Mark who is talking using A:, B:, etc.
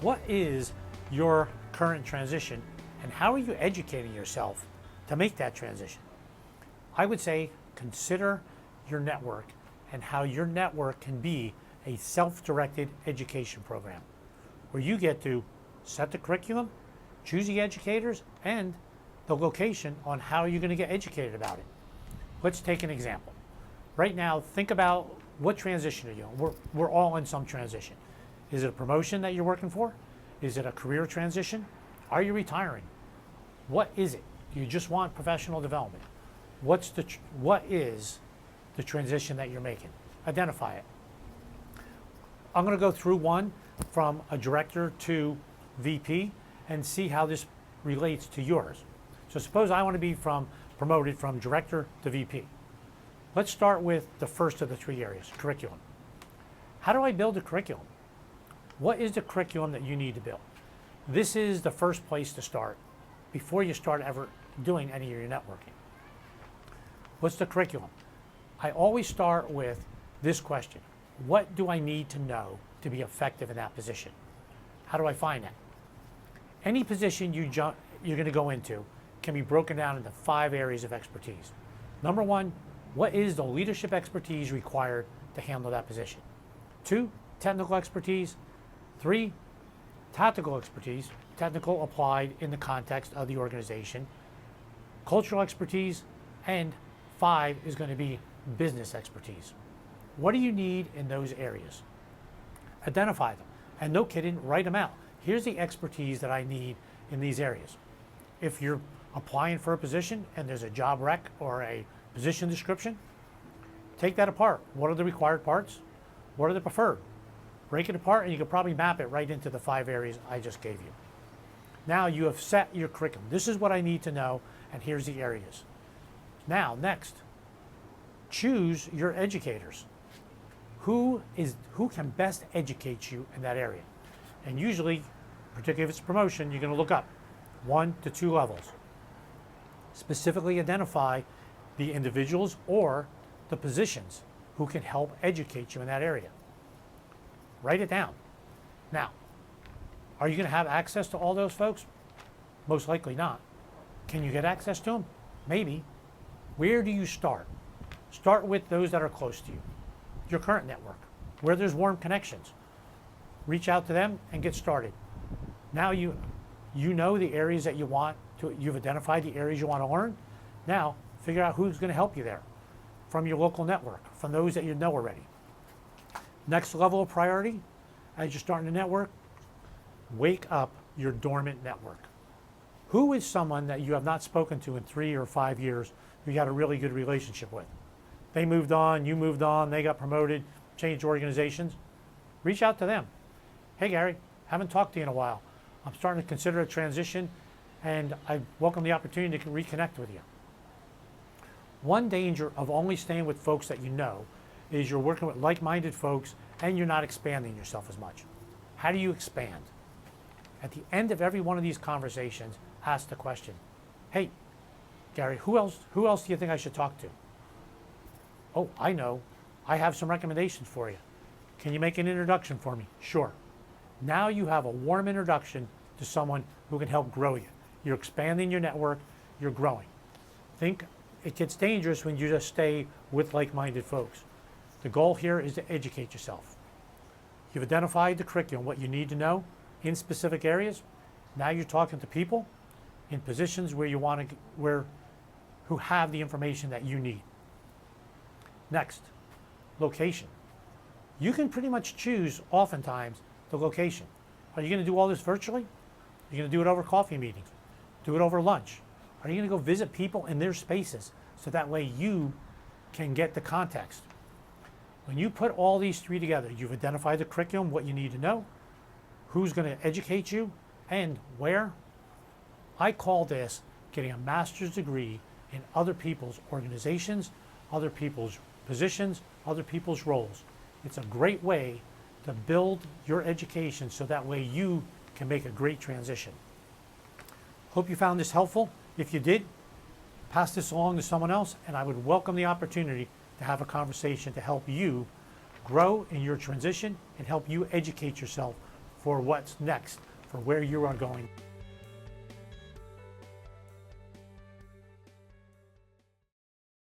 A: What is your current transition and how are you educating yourself to make that transition? I would say consider your network and how your network can be a self-directed education program where you get to set the curriculum, choose the educators, and the location on how you're going to get educated about it. Let's take an example. Right now, think about what transition are you on? We're all in some transition. Is it a promotion that you're working for? Is it a career transition? Are you retiring? What is it? Do you just want professional development? What is the transition that you're making? Identify it. I'm going to go through one from a director to VP and see how this relates to yours. So suppose I want to be promoted from director to VP. Let's start with the first of the three areas, curriculum. How do I build a curriculum? What is the curriculum that you need to build? This is the first place to start before you start ever doing any of your networking. What's the curriculum? I always start with this question. What do I need to know to be effective in that position? How do I find that? Any position you're going to go into can be broken down into 5 areas of expertise. Number 1, what is the leadership expertise required to handle that position? 2, technical expertise. 3, tactical expertise, technical applied in the context of the organization. Cultural expertise. And 5 is going to be business expertise. What do you need in those areas? Identify them. And no kidding, write them out. Here's the expertise that I need in these areas. If you're applying for a position and there's a job rec or a position description, take that apart. What are the required parts? What are the preferred? Break it apart and you can probably map it right into the 5 areas I just gave you. Now you have set your curriculum. This is what I need to know, and here's the areas. Now, next, choose your educators. Who can best educate you in that area? And usually, particularly if it's a promotion, you're going to look up 1 to 2 levels. Specifically identify the individuals or the positions who can help educate you in that area. Write it down. Now, are you going to have access to all those folks? Most likely not. Can you get access to them? Maybe. Where do you start? Start with those that are close to you, your current network, where there's warm connections. Reach out to them and get started. Now you know the areas that you've identified the areas you want to learn. Now figure out who's going to help you there from your local network, from those that you know already. Next level of priority, as you're starting to network, wake up your dormant network. Who is someone that you have not spoken to in 3 or 5 years who you got a really good relationship with? They moved on, you moved on, they got promoted, changed organizations. Reach out to them. Hey Gary, haven't talked to you in a while. I'm starting to consider a transition and I welcome the opportunity to reconnect with you. One danger of only staying with folks that you know is you're working with like-minded folks and you're not expanding yourself as much. How do you expand? At the end of every one of these conversations, ask the question, hey, Gary, who else do you think I should talk to? Oh, I know. I have some recommendations for you. Can you make an introduction for me? Sure. Now you have a warm introduction to someone who can help grow you. You're expanding your network, you're growing. Think it gets dangerous when you just stay with like-minded folks. The goal here is to educate yourself. You've identified the curriculum, what you need to know in specific areas. Now you're talking to people in positions where who have the information that you need. Next, location. You can pretty much choose oftentimes the location. Are you going to do all this virtually? Are you going to do it over coffee meetings? Do it over lunch? Are you going to go visit people in their spaces so that way you can get the context? When you put all these 3 together, you've identified the curriculum, what you need to know, who's going to educate you, and where. I call this getting a master's degree in other people's organizations, other people's positions, other people's roles. It's a great way to build your education so that way you can make a great transition. Hope you found this helpful. If you did, pass this along to someone else, and I would welcome the opportunity to have a conversation to help you grow in your transition and help you educate yourself for what's next, for where you are going.